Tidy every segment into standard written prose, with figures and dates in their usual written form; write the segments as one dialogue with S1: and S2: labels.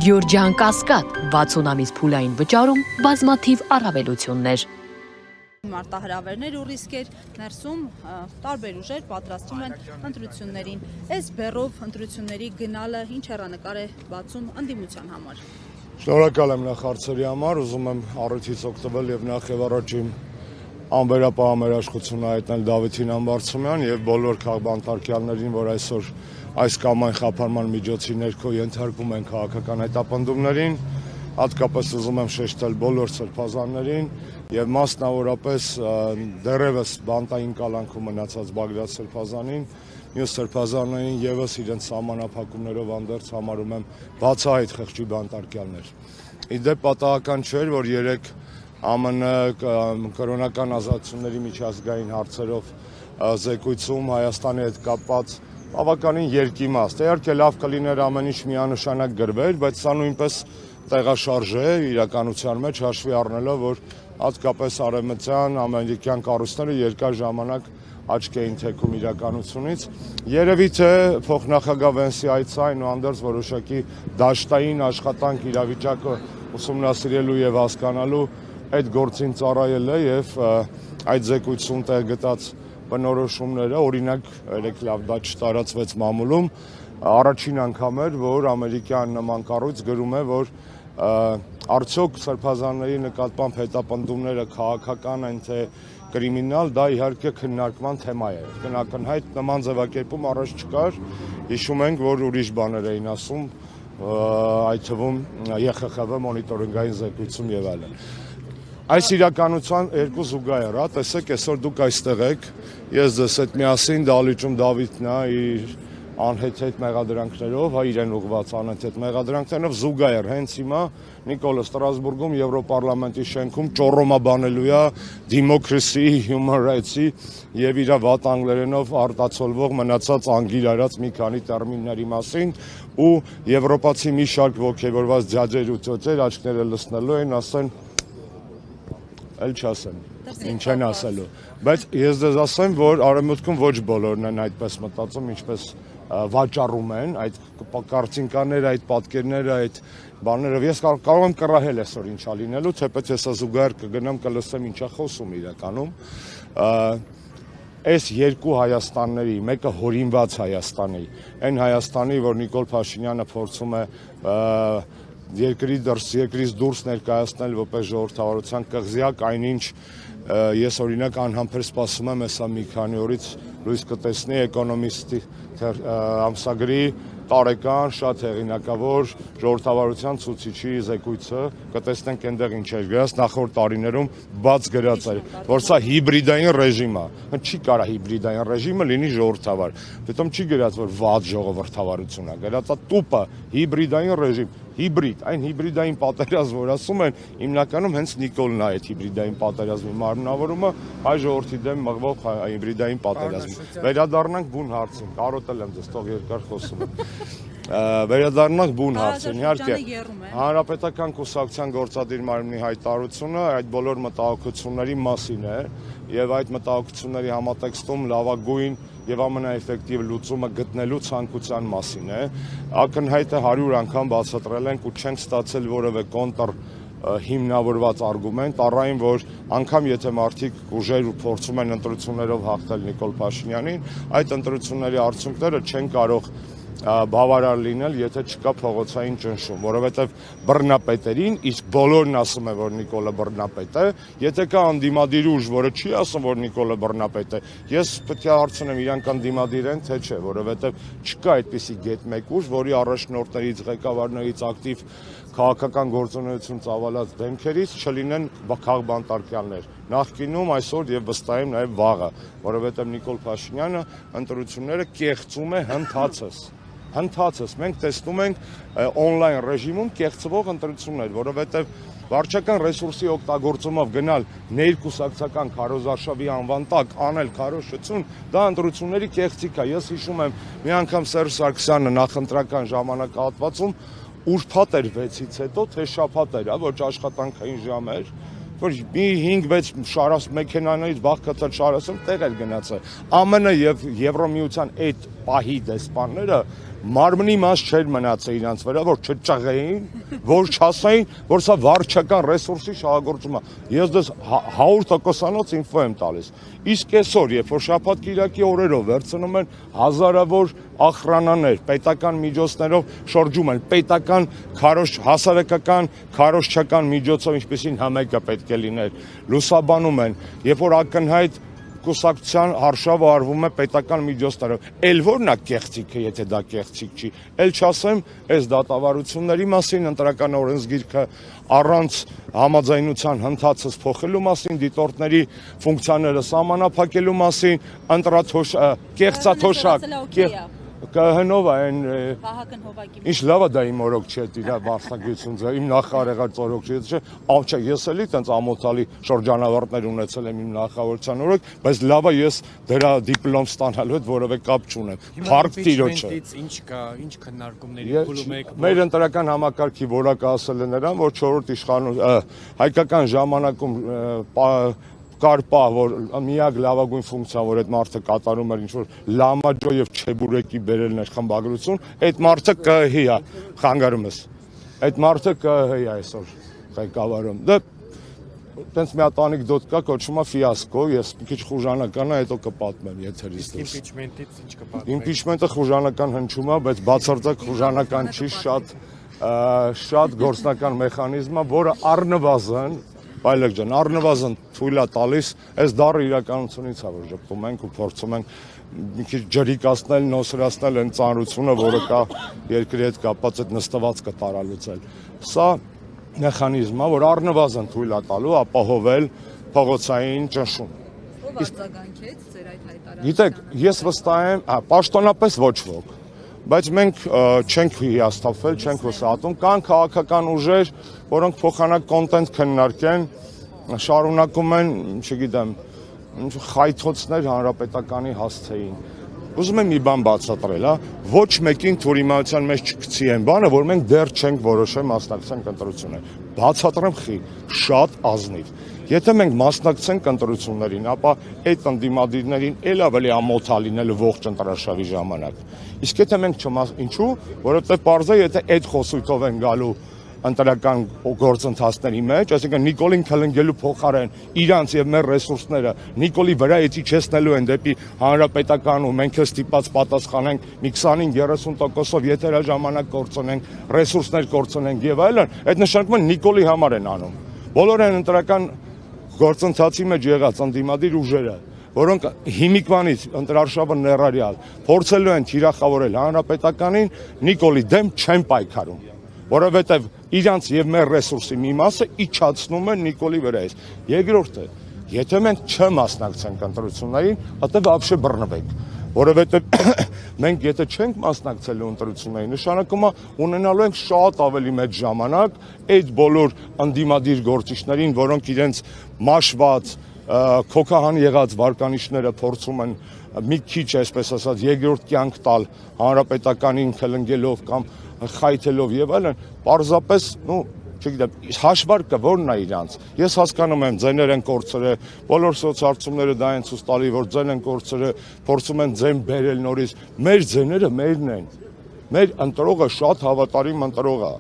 S1: Գյորջյան Կասկադ 60 ամիս փուլային վճարում բազմաթիվ առավելություններ։
S2: Մարտահրավերներ ու ռիսկեր ներսում տարբեր ուժեր պատրաստում են ընտրություններին։ Այս բեռով ընտրությունների գնալը ինչ հեռանկար է բացում ընդդիմության համար։
S3: Շնորհակալ եմ նախ հարցերի համար, ուզում եմ առիթից օգտվել եւ նախ եւ առաջ իմ անվերապահ մերաշխությունը հայտնել Դավիթին Ամբարձումյան եւ բոլոր քաղաքապետարներին, որ այսօր այս կամ այն խափանման միջոցի ներքո ենթարկվում են քաղաքական հետապնդումներին, հատկապես ուզում եմ շեշտել բոլոր սրբազաններին եւ մասնավորապես դեռևս բանտային կալանքում մնացած Բագրատ սրբազանին, մյուս սրբազաններին եւս իրենց սահմանափակումներով անդերձ համարում եմ բացահայտ խղճի բանտարկյալներ։ Իդեպ պատահական չէր, որ երեք ԱՄՆ կրոնական ազատությունների միջազգային հարցերով զեկույցում Հայաստանի հետ կապված բավականին երկիմաստ։ Իհարկե լավ կլիներ ամեն ինչ միանշանակ գրվեր, բայց սա նույնպես տեղաշարժ է իրականության մեջ, հաշվի առնելով, որ հատկապես արևմտյան ամերիկյան կառույցները երկար ժամանակ աչք էին թեքում իրականությունից։ Երևի թե փոխնախագահ Վենսի այցը այնուհանդերձ որոշակի դաշտային աշխատանք իրավիճակը ուսումնասիրելու եւ հասկանալու այդ գործին ծառայել է եւ այդ զեկույցում տեղ գտած բնորոշումները, օրինակ երեք լավ դա չտարածվեց մամուլում, առաջին անգամ էր, որ ամերիկյան նման կառույց գրում է, որ արդյոք սրբազանների նկատմամբ հետապնդումները քաղաքական են թե կրիմինալ, դա իհարկե քննարկման թեմա է։ Ակնհայտ նման ձևակերպում առաջ չկար, հիշում ենք, որ ուրիշ բաներ էին ասում, այդ թվում ԵԽԽՎ մոնիտորինգային զեկույցում եւ այլն։ Այս իրականության երկու զուգահեռ, տեսեք, այսօր դուք այստեղ եք, ես ձեզ հետ միասին դահլիճում Դավիթն է իր անհեթեթ մեղադրանքներով, իրեն ուղղված անհեթեթ մեղադրանքներով զուգահեռ հենց հիմա Նիկոլը Ստրասբուրգում Եվրոպարլամենտի շենքում ճոռոմաբանելու է Democracy, Human Rights-ի եւ իր վատ անգլերենով արտացոլվող մնացած անգիր արած մի քանի տերմինների մասին ու եվրոպացի մի շարք ոգևորված ձյաձեր ու ծոցեր աչքները լցնելու են, ասեն էլ չասեմ, ինչ են ասելու, բայց ես դες ասեմ, որ արևմուտքում ոչ բոլորն են այդպես մտածում, ինչպես վաճառում են, այդ կարծինկաները, այդ պատկերները, այդ բաներով, ես կարող եմ կռահել այսօր ինչա լինելու, թեպետ ես զուգահեռ կգնամ կլսեմ ինչա խոսում իրականում, այս երկու Հայաստանների, մեկը հորինված Հայաստանի, այն Հայաստանի, որ Նիկոլ Փաշինյանը փորձում է երկրից դուրս ներկայացնել որպես ժողովրդավարության կղզյակ, այնինչ ես օրինակ անհամբեր սպասում եմ հեսա մի քանի օրից լույս կտեսնի Էկոնոմիստի ամսագրի տարեկան շատ հեղինակավոր ժողովրդավարության ցուցիչի զեկույցը, կտեսնենք այնտեղ ինչ էր գրած, նախորդ տարիներում բաց գրած էր, որ սա հիբրիդային ռեժիմ է, չի կարա հիբրիդային ռեժիմը լինի ժողովրդավար, դիտում չի գրած, որ վատ ժողովրդավարություն է, գրած է տուպը հիբրիդային ռեժիմ, հիբրիդ, այն հիբրիդային պատերազմ, որ ասում են, հիմնականում հենց Նիկոլն է այդ հիբրիդային պատերազմի մարմնավորումը, հայ ժողովրդի դեմ մղվող հիբրիդային պատերազմի։ Վերադառնանք բուն հարցին, կարոտել եմ ձեզ, թող երկար խոսում եմ։ Վերադառնանք բուն հարցին, իհարկե Հանրապետական կուսակցության գործադիր մարմնի հայտարարությունը այդ բոլոր մտահոգությունների մասին է եւ այդ մտահոգությունների համատեքստում լավագույն եւ ամենաէֆեկտիվ լուծումը գտնելու ցանկության մասին է։ Ակնհայտ է 100 անգամ բացատրել ենք ու չենք ստացել որևէ կոնտր հիմնավորված արգումենտ, առայն որ անգամ եթե մարդիկ ուժեր ու փորձում են ընտրություններով հաղթել Նիկոլ Փաշինյանին, այդ ընտրությունների արդյունքները չեն կարող բավարար լինել, եթե չկա փողոցային ճնշում, որովհետև բռնապետերին, իսկ բոլորն ասում են, որ Նիկոլը բռնապետ է, եթե կա անդիմադիր ուժ, որը չի ասում, որ Նիկոլը բռնապետ է, ես պետք է հարցնեմ իրանք անդիմադիր են, թե չէ, որովհետև չկա այդպիսի գետ մեկ ուժ, որի առաջնորդներից, ղեկավարներից ակտիվ քաղաքական գործունեություն ծավալած դեմքերից չլինեն քաղբանտարկյալներ, նախկինում, այսօր եւ վստահ եմ նաեւ վաղը, որովհետեւ Նիկոլ Փաշինյանը ընտրությունները կեղծում է հնդածս, մենք տեսնում ենք օնլայն ռեժիմում կեղծվող ընտրություններ, որովհետև վարչական ռեսուրսի օգտագործումով գնալ ներկուսակցական քարոզարշավի անվան տակ անել քարոզություն, դա ընտրությունների կեղծիք է։ Ես հիշում եմ մի անգամ Սերժ Սարգսյանը նախընտրական ժամանակահատվածում ուրբաթ էր 6-ից հետո, թե շաբաթ էր, ոչ աշխատանքային ժամ էր, որ մի 5-6 շարաս մեքենաներից բաղկացած շարասում տեղ էր գնացել։ ԱՄՆ եւ Եվրոմիության այդ պահի դեսպանները մարմնի մաս չէր մնացել իրանց վրա, որ չճղեին, որ չասային, որ սա վարչական ռեսուրսի շահագործում է։ Ես դες 100%-անոց ինֆո եմ տալիս։ Իսկ այսօր, երբ որ շաբաթ-կիրակի օրերով վերցնում են հազարավոր ախրանաներ, պետական միջոցներով շրջում են, պետական հասարակական քարոզչական միջոցով, ինչպեսին համայնքը պետք է լիներ, լուսաբանում են, երբ որ ակնհայտ կուսակցության արշավը արվում է պետական միջոցներով, էլ որն է կեղծիքը, եթե դա կեղծիք չի, էլ չասեմ այս դատավարությունների մասին, ընտրական օրենսգիրքը առանց համաձայնության հնդածս փոխելու մասին, դիտորդների ֆունկցիաները սահմանափակելու մասին, կեղծաթոշակ, ԿՀՆ-ով այն
S2: Վահագն Հովակի
S3: ինչ լավ է դա իմ օրոք չէ, իրա վարսնագույցունը, իմ նախարարած օրոք չէ, չէ, ես էլի տենց ամոթալի շրջանավարտներ ունեցել եմ իմ նախավորության օրոք, բայց լավ է ես դրա դիպլոմ ստանալու հետ որևէ կապ չունեմ։ Փառք Տիրոջը։
S4: Ինչ կա, ինչ քննարկումների փուլում եք։
S3: Մեր ընտրական համակարգի որակը ասել է նրան, որ 4-րդ հայկական ժամանակում կար պահ, որ միակ լավագույն ֆունկցիան, որ այդ մարդը կատարում էր ինչ-որ լամաջո եւ չեբուրեկի բերելն էր խմբագրություն, այդ մարդը ԿՀ-ի է, խանգարում ես։ Այդ մարդը ԿՀ-ի է այսօր ղեկավարում։ Դե տենց մի հատ անեկդոտ կա, կոչվում է ֆիասկո, ես մի քիչ խուժանական է, հետո կպատմեմ եթերից դուրս։
S4: Իմպիչմենտից ինչ կպատմեք։
S3: Իմպիչմենտը խուժանական հնչում է, բայց բացարձակ խուժանական չի, շատ գործնական մեխանիզմ է, որը առնվազն Բայլեկ ջան, առնվազն թույլ է տալիս, այս դառը իրականությունից է, որ ժպտում ենք ու փորձում ենք մի քիչ ջրիկացնել, նոսրացնել այն ծանրությունը, որը կա երկրի հետ կապված այդ նստվածքը տարալուծել։ Սա մեխանիզմ է, որ առնվազն թույլ է տալու ապահովել փողոցային ճնշում։
S2: Ով արձագանքեց ձեր այդ հայտարարությանը։
S3: Գիտեք, ես վստահ եմ, պաշտոնապես ոչ ոք, բայց մենք չենք հիասթափվել, չենք հուսահատում, կան քաղաքական ուժեր, որոնք փոխանակ կոնտենտ քննարկեն, շարունակում են, չգիտեմ, խայթոցներ հանրապետականի հասցեին։ Ուզում եմ մի բան բացատրել, ոչ մեկին թուրիմացիան մեջ չգցի այն բանը, որ մենք դեռ չենք որոշել մասնակցենք ընտրություններին։ Բացատրեմ խի, շատ ազնիվ։ Եթե մենք մասնակցենք ընտրություններին, ապա այդ ընդդիմադիրներին էլ ավելի ամոթ է լինելու ողջ ընտրաշավի ժամանակ։ Իսկ եթե մենք ինչու, որովհետև պարզ է, եթե այդ խոսույթով են գալու ընտրական գործընթացների մեջ, այսինքն Նիկոլին քլնգելու փոխարեն իրանց եւ մեր ռեսուրսները Նիկոլի վրա էթիչեցնելու են դեպի հանրապետական ու մենք ստիպած պատասխանենք մի 25-30%-ով եթերաժամանակ կորցնենք, ռեսուրսներ կորցնենք եւ այլն, այդ նշանակում է Նիկոլի համար են անում։ Բոլոր այն ընտրական գործընթացի մեջ եղած ընդդիմադիր ուժերը, որոնք հիմիկվանից ընտրարշավը ներառյալ փորձելու են թիրախավորել հանրապետականին, Նիկոլի դեմ չեն պայքարում, որովհետև իրանց եւ մեր ռեսուրսի մի մասը իջացնում են Նիկոլի վրայից։ Երկրորդը, եթե մենք չմասնակցենք ընտրություններին, ապա вообще բռնվենք, որովհետև մենք եթե չենք մասնակցելու ընտրություններին, նշանակում է ունենալու ենք շատ ավելի մեծ ժամանակ այդ բոլոր ընդդիմադիր գործիչներին, որոնք իրենց մաշված քոքահան եղած վարկանիշները փորձում են մի քիչ, այսպես ասած, երկրորդ կյանք տալ հանրապետականին քլնգելով կամ խայթելով եւ այլն, պարզապես, չգիտեմ, հաշվարկը որն է իրանց։ Ես հասկանում եմ, ձեներ են կորցրել, բոլոր սոցհարցումները դա են ցույց տալի, որ ձեն են կորցրել, փորձում են ձեն բերել նորից։ Մեր ձեները մերն են։ Մեր ընտրողը շատ հավատարիմ ընտրող է։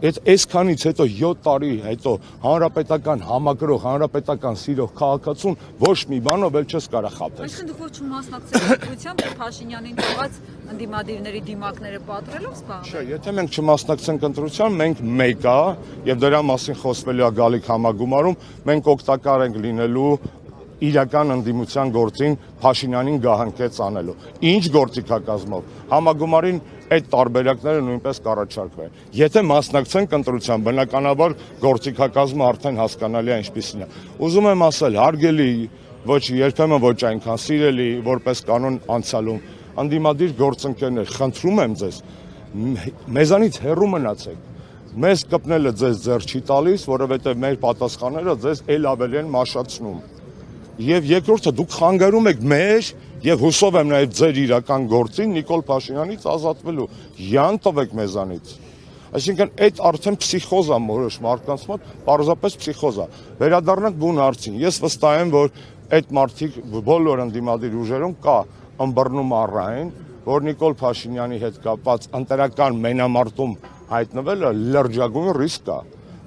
S3: Այսքանից հետո 7 տարի հետո հանրապետական համակրող, հանրապետական սիրող քաղաքացուն ոչ մի բանով էլ չես կարող խաբել։
S5: Այսինքն դուք ոչ չմասնակցեք ընտրությամբ, Փաշինյանին թողած ընդդիմադիրների դիմակները պատրելով սպառել։
S3: Չէ, եթե մենք չմասնակցենք ընտրության, մենք մեկ է, եւ դրա մասին խոսվելու է գալիք համագումարում, մենք օգտակար ենք լինելու իրական ընդդիմության գործին Փաշինյանին գահանքեց անելու։ Ինչ գործիքակազմով համագումարին այդ տարբերակները նույնպես կառաջարկվեն։ Եթե մասնակցենք ընտրության, բնականաբար գործիքակազմը արդեն հասկանալի է ինչպիսին է։ Ուզում եմ ասել, հարգելի, ոչ երբեմն ոչ այնքան սիրելի, որպես կանոն անցյալում, ընդդիմադիր գործընկերներ, խնդրում եմ ձեզ, մեզանից հեռու մնացեք։ Մեզ կպնելը ձեզ ձեռ չի տալիս, որովհետև մեր պատասխանները ձեզ էլ ավելի են մաշացնում։ Եվ երկրորդը դուք խանգարում եք մեր եւ հուսով եմ նաեւ ձեր իրական գործին Նիկոլ Փաշինյանից ազատվելու։ Յան տվեք մեզանից։ Այսինքն այդ արդեն փսիխոզ է որոշ մարդկանց մոտ, պարզապես փսիխոզ է։ Վերադառնանք բուն հարցին։ Ես վստահ եմ, որ այդ մարդիկ բոլոր ընդդիմադիր ուժերում կա ըմբռնում առայն, որ Նիկոլ Փաշինյանի հետ կապված ընտրական մենամարտում հայտնվելը լրջագույն ռիսկ է։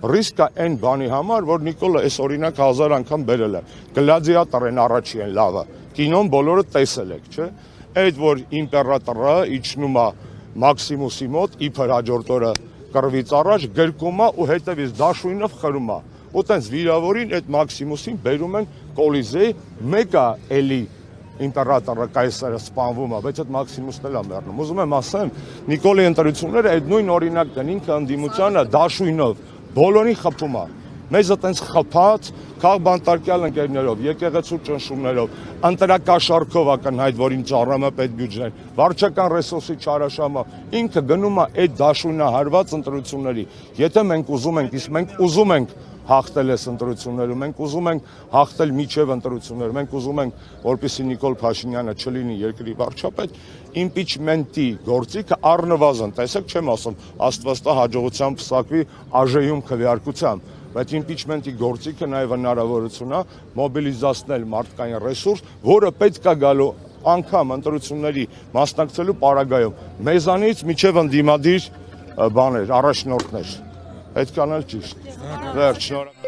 S3: Ռիսկ է այն բանի համար, որ Նիկոլը այս օրինակ 1000 անգամ բերել է։ Գլադիատորն առաջի են լավը։ Կինոն բոլորը տեսել եք, չէ՞։ Այդ որ իմպերատորը իջնում է Մաքսիմուսի մոտ, իբր հաջորդ օրը կռվից առաջ գրկում է ու հետևից դաշույնով խրում է։ Ու տենց վիրավորին այդ Մաքսիմուսին բերում են Կոլիզեի, մեկը էլի իմպերատորը կայսերը սպանվում է, բայց այդ Մաքսիմուսն էլ է մեռնում։ Ուզում եմ ասեմ, Նիկոլի ընտրությունները այդ նույն օրինակն են, ինքը ընդդիմությանը դաշույնով բոլորին խփում է։ Մեզ այտենց խփած, քաղբանտարկյալ ընկերներով, եկեղեցու ճնշումներով, ընտրակաշառքով ակնհայտ, որ ինչ առամը պետ բյուջեն, վարչական ռեսուրսի չարաշահումը, ինքը գնում է այդ դաշույնահարված ընտրությունների։ Եթե մենք ուզում ենք, իսկ մենք ուզում ենք հաղթել այս ընտրություններում, մենք ուզում ենք հաղթել միջև ընտրությունները, մենք ուզում ենք, որպեսզի Նիկոլ Փաշինյանը չլինի երկրի վարչապետ, իմպիչմենտի գործիքը առնվազն, տեսեք, չեմ ասում, Աստված տա հաջողությամբ փսակվի ԱԺ-ում քվեարկությամբ, բայց իմպիչմենտի գործիքը նաև հնարավորություն է մոբիլիզացնել մարդկային ռեսուրս, որը պետք է գալու անգամ ընտրությունների մասնակցելու պարագայում մեզանից միջև ընդդիմադիր բաներ, առաջնորդներ։ Այդքան էլ ճիշտ։ Վերջ, շնորհակալ։